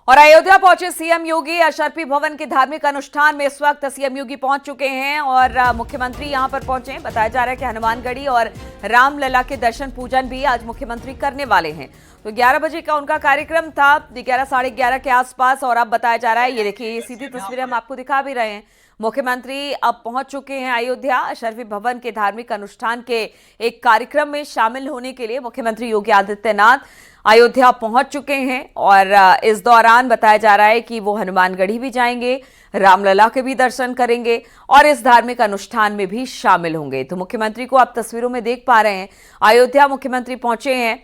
और अयोध्या पहुंचे सीएम योगी। अशर्फी भवन के धार्मिक अनुष्ठान में इस वक्त सीएम योगी पहुंच चुके हैं और मुख्यमंत्री यहां पर पहुंचे हैं। बताया जा रहा है कि हनुमानगढ़ी और रामलला के दर्शन पूजन भी आज मुख्यमंत्री करने वाले हैं। तो 11 बजे का उनका कार्यक्रम था, 11 साढ़े 11 के आसपास। और अब बताया जा रहा है, ये देखिए, ये सीधी तस्वीरें हम आपको दिखा भी रहे हैं। मुख्यमंत्री अब पहुंच चुके हैं अयोध्या। अशर्फी भवन के धार्मिक अनुष्ठान के एक कार्यक्रम में शामिल होने के लिए मुख्यमंत्री योगी आदित्यनाथ अयोध्या पहुंच चुके हैं। और इस दौरान बताया जा रहा है कि वो हनुमानगढ़ी भी जाएंगे, रामलला के भी दर्शन करेंगे और इस धार्मिक अनुष्ठान में भी शामिल होंगे। तो मुख्यमंत्री को आप तस्वीरों में देख पा रहे हैं, अयोध्या मुख्यमंत्री पहुंचे हैं।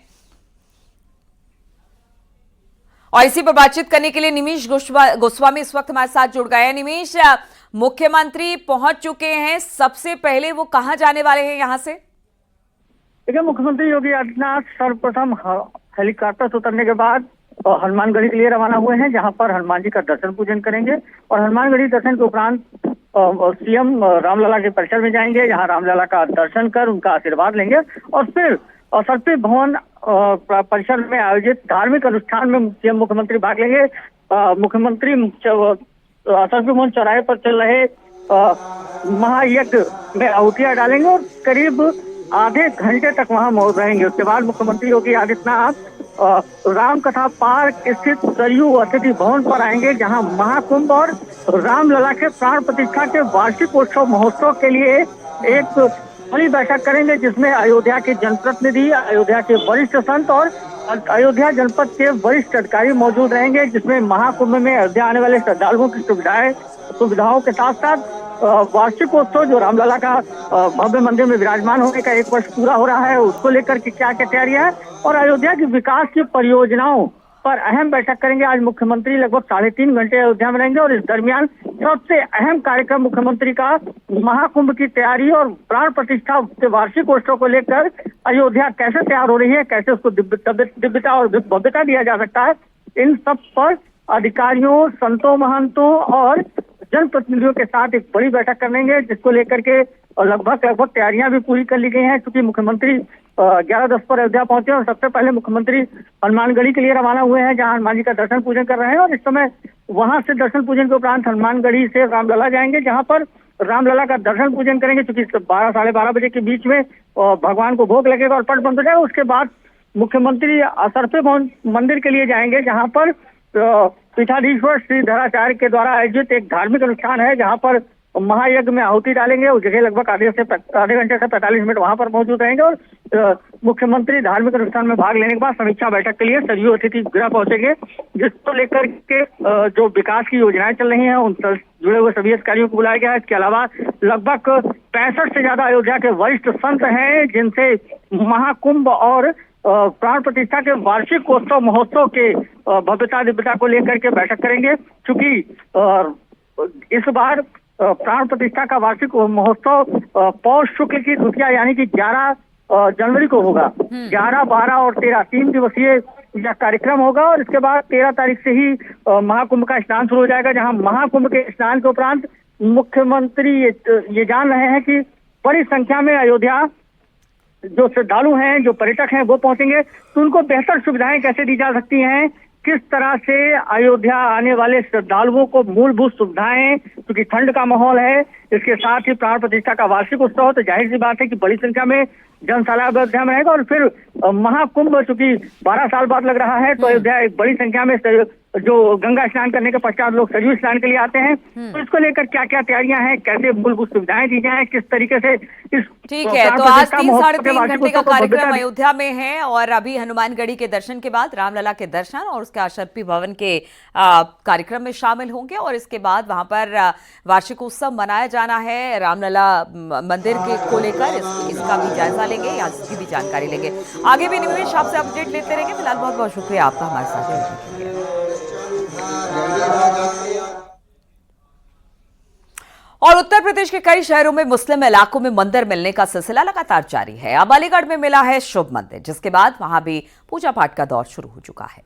और इसी पर बातचीत करने के लिए निमिष गोस्वामी इस वक्त हमारे साथ जुड़ गए हैं। निमिष, मुख्यमंत्री पहुंच चुके हैं, सबसे पहले वो कहां जाने वाले हैं यहां से? देखिए, मुख्यमंत्री योगी आदित्यनाथ सर्वप्रथम हेलीकॉप्टर से उतरने के बाद हनुमानगढ़ी के लिए रवाना हुए हैं, जहां पर हनुमान जी का दर्शन पूजन करेंगे। और हनुमानगढ़ी दर्शन के उपरांत सीएम रामलला के परिसर में जाएंगे, जहां रामलला का दर्शन कर उनका आशीर्वाद लेंगे। और फिर अशर्फी भवन परिसर में आयोजित धार्मिक अनुष्ठान में सीएम मुख्यमंत्री भाग लेंगे। मुख्यमंत्री अशर्फी भवन चौराहे पर चल रहे महायज्ञ में आहुतियां डालेंगे और करीब आधे घंटे तक वहां मौजूद रहेंगे। उसके बाद मुख्यमंत्री योगी आदित्यनाथ राम कथा पार्क स्थित सरयू अतिथि भवन पर आएंगे, जहां महाकुंभ और रामलला के प्राण प्रतिष्ठा के वार्षिकोत्सव महोत्सव के लिए एक बड़ी बैठक करेंगे, जिसमें अयोध्या के जनप्रतिनिधि, अयोध्या के वरिष्ठ संत और अयोध्या जनपद के वरिष्ठ अधिकारी मौजूद रहेंगे। जिसमें महाकुंभ में अयोध्या आने वाले श्रद्धालुओं की सुविधाओं के साथ साथ वार्षिकोत्सव जो रामलला का भव्य मंदिर में विराजमान होने का 1 वर्ष पूरा हो रहा है, उसको लेकर के क्या क्या तैयारियां हैं और अयोध्या की विकास की परियोजनाओं पर अहम बैठक करेंगे। आज मुख्यमंत्री लगभग 3.5 घंटे अयोध्या में रहेंगे और इस दरमियान सबसे अहम कार्यक्रम मुख्यमंत्री का महाकुंभ की तैयारी और प्राण प्रतिष्ठा के वार्षिकोत्सव को लेकर अयोध्या कैसे तैयार हो रही है, कैसे उसको दिव्यता और भव्यता दिया जा सकता है, इन सब पर अधिकारियों, संतों, महंतों और जनप्रतिनिधियों के साथ एक बड़ी बैठक करेंगे, जिसको लेकर के लगभग तैयारियां भी पूरी कर ली गई हैं। क्योंकि मुख्यमंत्री 11:10 पर अयोध्या पहुंचे और सबसे पहले मुख्यमंत्री हनुमानगढ़ी के लिए रवाना हुए हैं, जहां हनुमान जी का दर्शन पूजन कर रहे हैं। और इस समय वहां से दर्शन पूजन के उपरांत हनुमानगढ़ी से रामलला जाएंगे, जहां पर रामलला का दर्शन पूजन करेंगे। क्योंकि 12 साढ़े 12 बजे के बीच में भगवान को भोग लगेगा और पट बंद हो जाएगा। उसके बाद मुख्यमंत्री अशर्फी भवन मंदिर के लिए जाएंगे, जहां पर पीठाधीश्वर श्री धराचार्य के द्वारा आयोजित एक धार्मिक अनुष्ठान है, जहां पर महायज्ञ में आहुति डालेंगे। उस जगह लगभग आधे घंटे से 45 मिनट वहां पर मौजूद रहेंगे। और मुख्यमंत्री धार्मिक अनुष्ठान में भाग लेने के बाद समीक्षा बैठक के लिए सरयू अतिथि गृह पहुंचेंगे, जिसको लेकर के जो विकास की योजनाएं चल रही हैं उन जुड़े हुए सभी अधिकारियों को बुलाया गया है। इसके अलावा लगभग 65 से ज्यादा अयोध्या के वरिष्ठ संत हैं, जिनसे महाकुंभ और प्राण प्रतिष्ठा के वार्षिकोत्सव महोत्सव के भव्यता दिव्यता को लेकर के बैठक करेंगे। क्योंकि इस बार प्राण प्रतिष्ठा का वार्षिक महोत्सव पौष शुक्ल की द्वितीया यानी कि 11 जनवरी को होगा। 11, 12 और 13 3 दिवसीय यह कार्यक्रम होगा। और इसके बाद 13 तारीख से ही महाकुंभ का स्नान शुरू हो जाएगा, जहां महाकुंभ के स्नान के उपरांत मुख्यमंत्री ये जान रहे हैं कि बड़ी संख्या में अयोध्या जो श्रद्धालु हैं, जो पर्यटक हैं, वो पहुंचेंगे। तो उनको बेहतर सुविधाएं कैसे दी जा सकती हैं, किस तरह से अयोध्या आने वाले श्रद्धालुओं को मूलभूत सुविधाएं, क्योंकि ठंड का माहौल है, इसके साथ ही प्राण प्रतिष्ठा का वार्षिक उत्सव, तो जाहिर सी बात है कि बड़ी संख्या में जनसाला अयोध्या में रहेगा। और फिर महाकुंभ चूंकि 12 साल बाद लग रहा है, तो अयोध्या एक बड़ी संख्या में जो गंगा स्नान करने के पश्चात लोग सरयू स्नान के लिए आते हैं। तो इसको लेकर क्या क्या तैयारियां हैं, कैसे मूलभूत सुविधाएं दी जाए, किस तरीके से इस ठीक है। तो आज 3 साढ़े 3 घंटे का कार्यक्रम अयोध्या में है और अभी हनुमानगढ़ी के दर्शन के बाद रामलला के दर्शन और उसके अशर्फी भवन के कार्यक्रम में शामिल होंगे। और इसके बाद वहां पर वार्षिकोत्सव मनाया जाना है रामलला मंदिर के को लेकर, इसका भी जायजा लेंगे, या इसकी भी जानकारी लेंगे। आगे भी निमिष आपसे अपडेट लेते रहेंगे। फिलहाल बहुत बहुत शुक्रिया आपका हमारे साथ जुड़ने के लिए। और उत्तर प्रदेश के कई शहरों में मुस्लिम इलाकों में मंदिर मिलने का सिलसिला लगातार जारी है। अब अलीगढ़ में मिला है शुभ मंदिर, जिसके बाद वहां भी पूजा पाठ का दौर शुरू हो चुका है।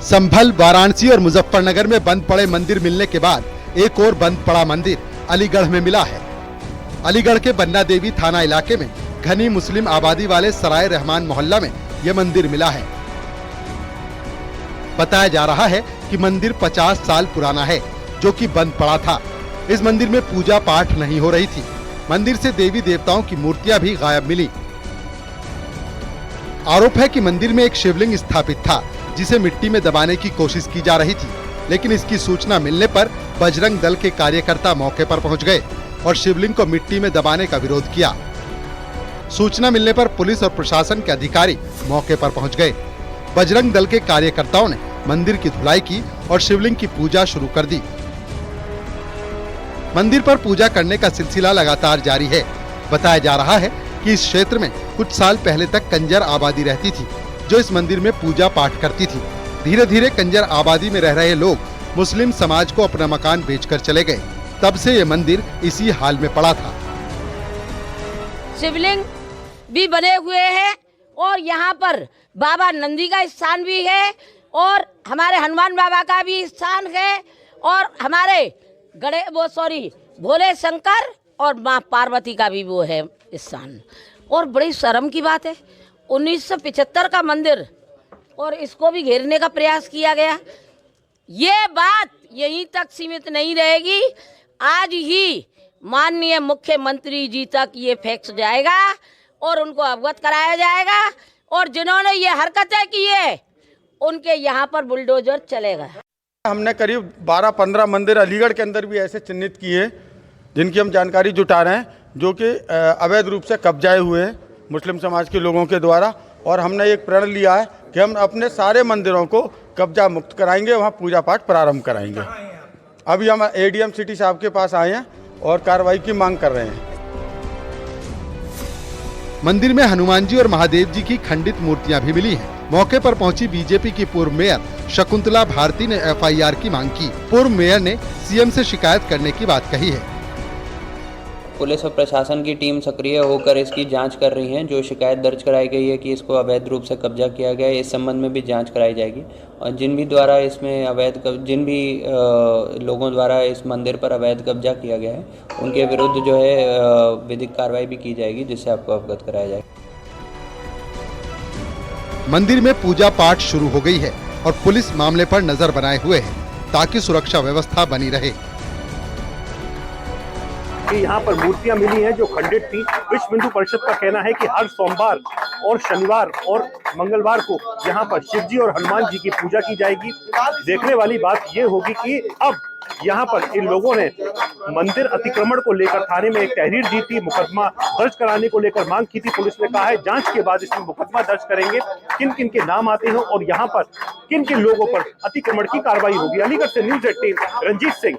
संभल, वाराणसी और मुजफ्फरनगर में बंद पड़े मंदिर मिलने के बाद एक और बंद पड़ा मंदिर अलीगढ़ में मिला है। अलीगढ़ के बन्ना देवी थाना इलाके में घनी मुस्लिम आबादी वाले सराय रहमान मोहल्ला में यह मंदिर मिला है। बताया जा रहा है कि मंदिर 50 साल पुराना है, जो कि बंद पड़ा था। इस मंदिर में पूजा पाठ नहीं हो रही थी। मंदिर से देवी देवताओं की मूर्तियां भी गायब मिली। आरोप है कि मंदिर में एक शिवलिंग स्थापित था, जिसे मिट्टी में दबाने की कोशिश की जा रही थी, लेकिन इसकी सूचना मिलने पर बजरंग दल के कार्यकर्ता मौके पर पहुंच गए और शिवलिंग को मिट्टी में दबाने का विरोध किया। सूचना मिलने पर पुलिस और प्रशासन के अधिकारी मौके पर पहुंच गए। बजरंग दल के कार्यकर्ताओं ने मंदिर की धुलाई की और शिवलिंग की पूजा शुरू कर दी। मंदिर पर पूजा करने का सिलसिला लगातार जारी है। बताया जा रहा है कि इस क्षेत्र में कुछ साल पहले तक कंजर आबादी रहती थी, जो इस मंदिर में पूजा पाठ करती थी। धीरे धीरे कंजर आबादी में रह रहे लोग मुस्लिम समाज को अपना मकान बेचकर चले गए। तब से ये मंदिर इसी हाल में पड़ा था। शिवलिंग भी बने हुए हैं और यहाँ पर बाबा नंदी का स्थान भी है और हमारे हनुमान बाबा का भी स्थान है और हमारे भोले शंकर और माँ पार्वती का भी वो है स्थान। और बड़ी शर्म की बात है, 1975 का मंदिर और इसको भी घेरने का प्रयास किया गया। ये बात यहीं तक सीमित नहीं रहेगी, आज ही माननीय मुख्यमंत्री जी तक ये फैक्स जाएगा और उनको अवगत कराया जाएगा और जिन्होंने ये हरकतें की है उनके यहाँ पर बुलडोजर चलेगा। हमने करीब 12-15 मंदिर अलीगढ़ के अंदर भी ऐसे चिन्हित किए जिनकी हम जानकारी जुटा रहे हैं, जो कि अवैध रूप से कब्जाए हुए हैं मुस्लिम समाज के लोगों के द्वारा। और हमने एक प्रण लिया है कि हम अपने सारे मंदिरों को कब्जा मुक्त कराएंगे, वहाँ पूजा पाठ प्रारंभ कराएंगे। अभी हम एडीएम सिटी साहब के पास आए हैं और कार्रवाई की मांग कर रहे हैं। मंदिर में हनुमान जी और महादेव जी की खंडित मूर्तियां भी मिली हैं। मौके पर पहुंची बीजेपी की पूर्व मेयर शकुंतला भारती ने एफआईआर की मांग की। पूर्व मेयर ने सीएम से शिकायत करने की बात कही है। पुलिस और प्रशासन की टीम सक्रिय होकर इसकी जांच कर रही है। जो शिकायत दर्ज कराई गई है कि इसको अवैध रूप से कब्जा किया गया है, इस संबंध में भी जांच कराई जाएगी और जिन भी लोगों द्वारा इस मंदिर पर अवैध कब्जा किया गया है उनके विरुद्ध जो है विधिक कार्रवाई भी की जाएगी, जिससे आपको अवगत कराया जाएगा। मंदिर में पूजा पाठ शुरू हो गई है और पुलिस मामले पर नजर बनाए हुए है ताकि सुरक्षा व्यवस्था बनी रहे। कि यहाँ पर मूर्तियां मिली हैं जो खंडित थी। विश्व हिंदू परिषद का कहना है कि हर सोमवार और शनिवार और मंगलवार को यहाँ पर शिव जी और हनुमान जी की पूजा की जाएगी। देखने वाली बात ये होगी कि अब यहाँ पर इन लोगों ने मंदिर अतिक्रमण को लेकर थाने में एक तहरीर दी थी, मुकदमा दर्ज कराने को लेकर मांग की थी। पुलिस ने कहा है जांच के बाद इसमें मुकदमा दर्ज करेंगे, किन किन के नाम आते हैं और यहाँ पर किन किन लोगों पर अतिक्रमण की कार्रवाई होगी। अलीगढ़ से न्यूज़ 18 रंजीत सिंह।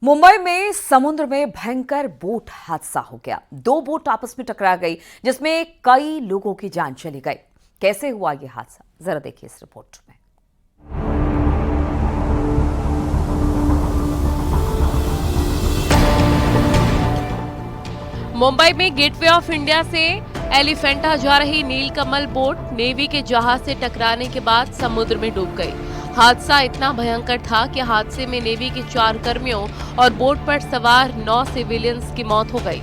मुंबई में समुद्र में भयंकर बोट हादसा हो गया। 2 बोट आपस में टकरा गई, जिसमें कई लोगों की जान चली गई। कैसे हुआ ये हादसा, जरा देखिए इस रिपोर्ट में। मुंबई में गेटवे ऑफ इंडिया से एलिफेंटा जा रही नीलकमल बोट नेवी के जहाज से टकराने के बाद समुद्र में डूब गई। हादसा इतना भयंकर था कि हादसे में नेवी के 4 कर्मियों और बोट पर सवार 9 सिविलियंस की मौत हो गई।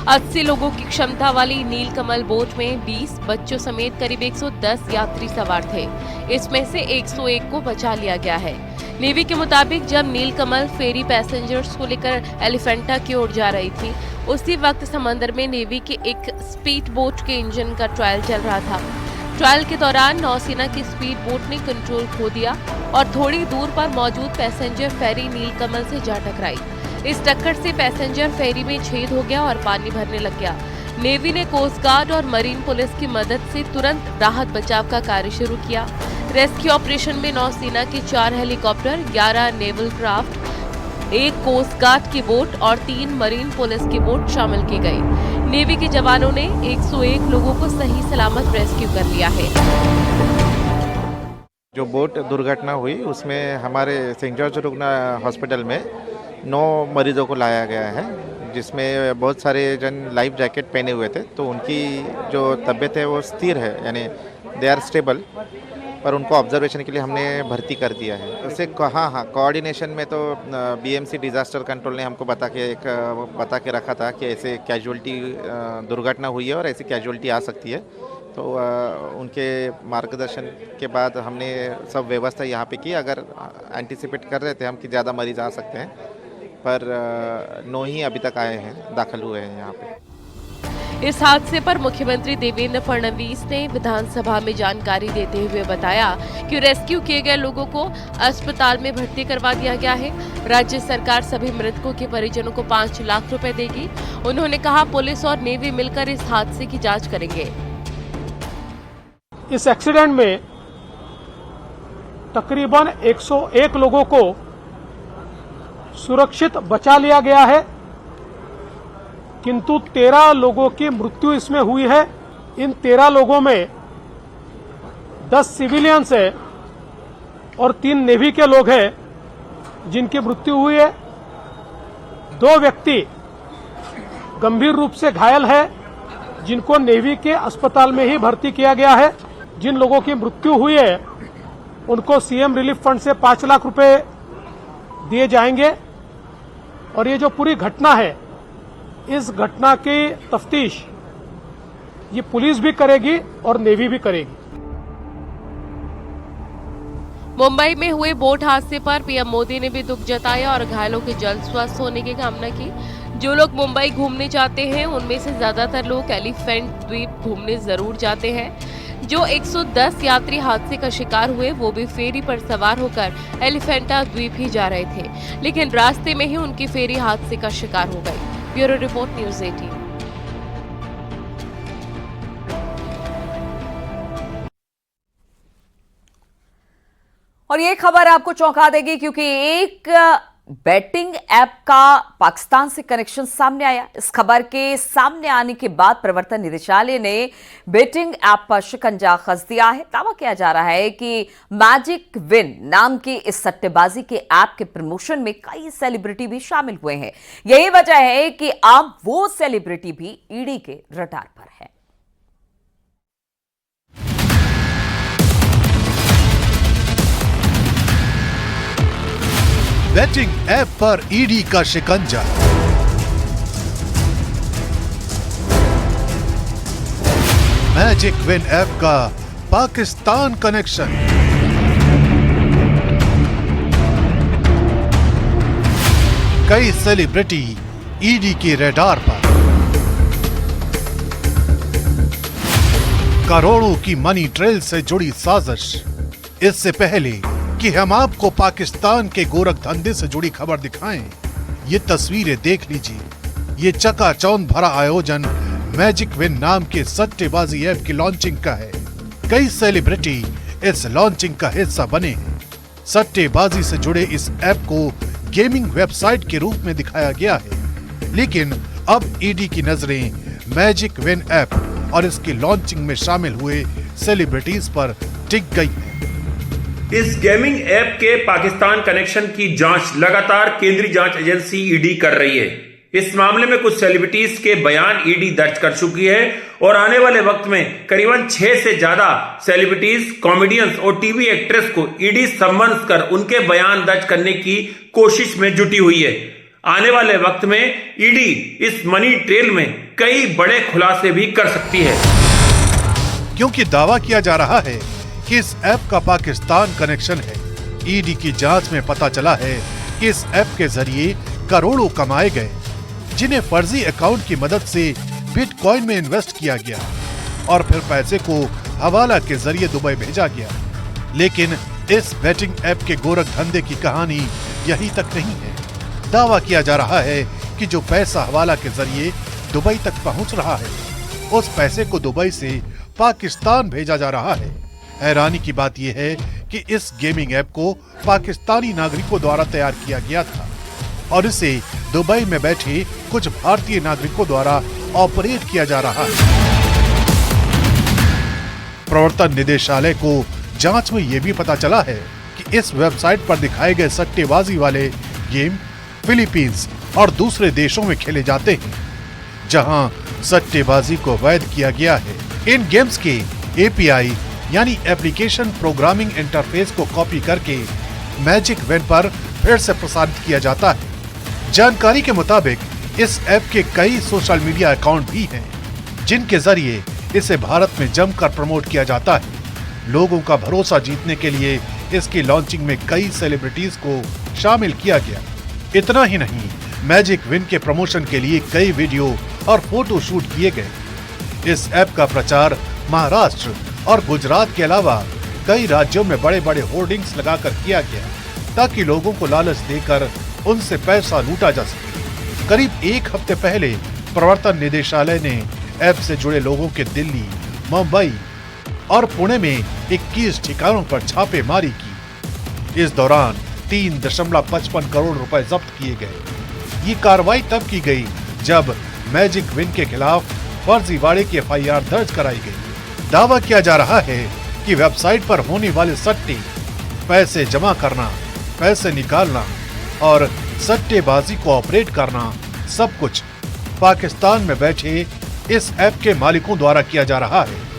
80 लोगों की क्षमता वाली नीलकमल बोट में 20 बच्चों समेत करीब 110 यात्री सवार थे। इसमें से 101 को बचा लिया गया है। नेवी के मुताबिक जब नीलकमल फेरी पैसेंजर्स को लेकर एलिफेंटा की ओर जा रही थी, उसी वक्त समंदर में नेवी के एक स्पीड बोट के इंजन का ट्रायल चल रहा था। ट्रायल के दौरान नौसेना की स्पीड बोट ने कंट्रोल खो दिया और थोड़ी दूर पर मौजूद पैसेंजर फेरी नीलकमल से जा टकराई। इस टक्कर से पैसेंजर फेरी में छेद हो गया और पानी भरने लग गया। नेवी ने कोस्ट गार्ड और मरीन पुलिस की मदद से तुरंत राहत बचाव का कार्य शुरू किया। रेस्क्यू ऑपरेशन में नौसेना के 4 helicopter, 11 naval craft, 1 coast guard की बोट और 3 मरीन पुलिस की बोट शामिल की गई। नेवी के जवानों ने 101 लोगों को सही सलामत रेस्क्यू कर लिया है। जो बोट दुर्घटना हुई उसमें हमारे सेंट जॉर्ज रुग्ना हॉस्पिटल में 9 मरीजों को लाया गया है, जिसमें बहुत सारे जन लाइफ जैकेट पहने हुए थे, तो उनकी जो तबीयत है वो स्थिर है, यानी दे आर स्टेबल। पर उनको ऑब्जर्वेशन के लिए हमने भर्ती कर दिया है। उससे हाँ, कोऑर्डिनेशन में तो बीएमसी डिज़ास्टर कंट्रोल ने हमको बता के रखा था कि ऐसे कैजुअल्टी दुर्घटना हुई है और ऐसी कैजुअल्टी आ सकती है। तो उनके मार्गदर्शन के बाद हमने सब व्यवस्था यहाँ पे की। अगर एंटिसिपेट कर रहे थे हम कि ज़्यादा मरीज आ सकते हैं, पर 9 ही अभी तक आए हैं, दाखिल हुए हैं यहाँ पे। इस हादसे पर मुख्यमंत्री देवेंद्र फडणवीस ने विधानसभा में जानकारी देते हुए बताया कि रेस्क्यू किए गए लोगों को अस्पताल में भर्ती करवा दिया गया है। राज्य सरकार सभी मृतकों के परिजनों को 5 लाख रुपए देगी। उन्होंने कहा पुलिस और नेवी मिलकर इस हादसे की जांच करेंगे। इस एक्सीडेंट में तकरीबन 101 लोगों को सुरक्षित बचा लिया गया है, किंतु 13 लोगों की मृत्यु इसमें हुई है। इन 13 लोगों में 10 सिविलियंस है और 3 नेवी के लोग हैं जिनकी मृत्यु हुई है। 2 व्यक्ति गंभीर रूप से घायल है जिनको नेवी के अस्पताल में ही भर्ती किया गया है। जिन लोगों की मृत्यु हुई है उनको सीएम रिलीफ फंड से 5 लाख रुपए दिए जाएंगे। और ये जो पूरी घटना है, इस घटना की तफ्तीश ये पुलिस भी करेगी और नेवी भी करेगी। मुंबई में हुए बोट हादसे पर पीएम मोदी ने भी दुख जताया और घायलों के जल्द स्वस्थ होने की कामना की। जो लोग मुंबई घूमने जाते हैं उनमें से ज्यादातर लोग एलिफेंट द्वीप घूमने जरूर जाते हैं। जो 110 यात्री हादसे का शिकार हुए वो भी फेरी पर सवार होकर एलिफेंटा द्वीप ही जा रहे थे, लेकिन रास्ते में ही उनकी फेरी हादसे का शिकार हो गई। Bureau report news 18। और ये खबर आपको चौंका देगी क्योंकि एक बेटिंग ऐप का पाकिस्तान से कनेक्शन सामने आया। इस खबर के सामने आने के बाद प्रवर्तन निदेशालय ने बेटिंग ऐप पर शिकंजा कस दिया है। दावा किया जा रहा है कि मैजिक विन नाम के इस सट्टेबाजी के ऐप के प्रमोशन में कई सेलिब्रिटी भी शामिल हुए हैं। यही वजह है कि अब वो सेलिब्रिटी भी ईडी के रडार पर है। बेटिंग ऐप पर ईडी का शिकंजा। मैजिक विन ऐप का पाकिस्तान कनेक्शन। कई सेलिब्रिटी ईडी के रडार पर। करोड़ों की मनी ट्रेल से जुड़ी साजिश। इससे पहले कि हम आपको पाकिस्तान के गोरख धंधे से जुड़ी खबर दिखाएं, ये तस्वीरें देख लीजिए। ये चकाचौंध भरा आयोजन मैजिक विन नाम के सट्टेबाजी ऐप की लॉन्चिंग का है। कई सेलिब्रिटी इस लॉन्चिंग का हिस्सा बने हैं। सट्टेबाजी से जुड़े इस ऐप को गेमिंग वेबसाइट के रूप में दिखाया गया है, लेकिन अब ईडी की नजरें मैजिक विन ऐप और इसकी लॉन्चिंग में शामिल हुए सेलिब्रिटीज पर टिक गई है। इस गेमिंग ऐप के पाकिस्तान कनेक्शन की जांच लगातार केंद्रीय जांच एजेंसी ईडी कर रही है। इस मामले में कुछ सेलिब्रिटीज के बयान ईडी दर्ज कर चुकी है और आने वाले वक्त में करीबन 6 से ज्यादा सेलिब्रिटीज, कॉमेडियंस और टीवी एक्ट्रेस को ईडी सम्मन कर उनके बयान दर्ज करने की कोशिश में जुटी हुई है। आने वाले वक्त में ईडी इस मनी ट्रेल में कई बड़े खुलासे भी कर सकती है, क्योंकि दावा किया जा रहा है कि इस ऐप का पाकिस्तान कनेक्शन है। ईडी की जांच में पता चला है कि इस ऐप के जरिए करोड़ों कमाए गए, जिन्हें फर्जी अकाउंट की मदद से बिटकॉइन में इन्वेस्ट किया गया और फिर पैसे को हवाला के जरिए दुबई भेजा गया। लेकिन इस बेटिंग ऐप के गोरख धंधे की कहानी यही तक नहीं है। दावा किया जा रहा है कि जो पैसा हवाला के जरिए दुबई तक पहुंच रहा है, उस पैसे को दुबई से पाकिस्तान भेजा जा रहा है। हैरानी की बात यह है कि इस गेमिंग ऐप को पाकिस्तानी नागरिकों द्वारा तैयार किया गया था और इसे दुबई में बैठे कुछ भारतीय नागरिकों द्वारा ऑपरेट किया जा रहा है। प्रवर्तन निदेशालय को जांच में यह भी पता चला है कि इस वेबसाइट पर दिखाए गए सट्टेबाजी वाले गेम फिलीपींस और दूसरे देशों में खेले जाते हैं, जहां सट्टेबाजी को वैध किया गया है। इन गेम्स के एपीआई यानी एप्लीकेशन प्रोग्रामिंग इंटरफेस को कॉपी करके मैजिक विन पर फिर से प्रसारित किया जाता है। जानकारी के मुताबिक इस ऐप के कई सोशल मीडिया अकाउंट भी हैं, जिनके जरिए इसे भारत में जमकर प्रमोट किया जाता है। लोगों का भरोसा जीतने के लिए इसकी लॉन्चिंग में कई सेलिब्रिटीज को शामिल किया गया। इतना ही नहीं, मैजिक विन के प्रमोशन के लिए कई वीडियो और फोटो शूट किए गए। इस ऐप का प्रचार महाराष्ट्र और गुजरात के अलावा कई राज्यों में बड़े बड़े होर्डिंग्स लगाकर किया गया, ताकि लोगों को लालच देकर उनसे पैसा लूटा जा सके। करीब एक हफ्ते पहले प्रवर्तन निदेशालय ने ऐप से जुड़े लोगों के दिल्ली, मुंबई और पुणे में 21 ठिकानों पर छापेमारी की। इस दौरान 3.55 करोड़ रुपए जब्त किए गए। ये कार्रवाई तब की गई जब मैजिक विन के खिलाफ फर्जीवाड़े की FIR दर्ज कराई गई। दावा किया जा रहा है कि वेबसाइट पर होने वाले सट्टे, पैसे जमा करना, पैसे निकालना और सट्टेबाजी को ऑपरेट करना, सब कुछ पाकिस्तान में बैठे इस ऐप के मालिकों द्वारा किया जा रहा है।